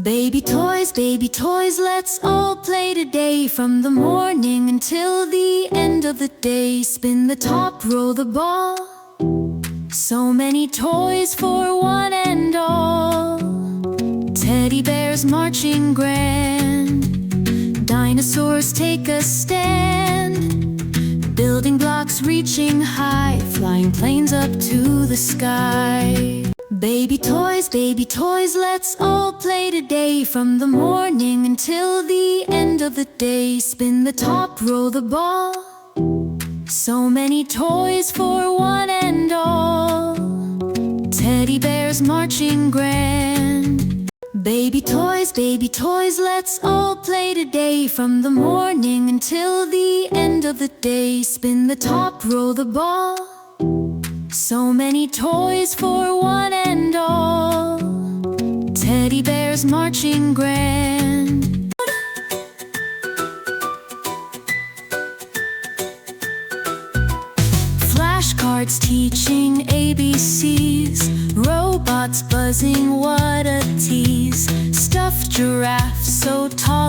Baby toys, let's all play today. From the morning until the end of the day. Spin the top, roll the ball. So many toys for one and all. Teddy bears marching grand. Dinosaurs take a stand. Building blocks reaching high. Flying planes up to the sky. Baby toys, let's all play today. From the morning until the end of the day. Spin the top, roll the ball. So many toys for one and all. Teddy bears marching grand. Baby toys, let's all play today. From the morning until the end of the day. Spin the top, roll the ball. So many toys for one and all. Teddy bears marching grand. Flashcards teaching ABCs. Robots buzzing, what a tease. Stuffed giraffes so tall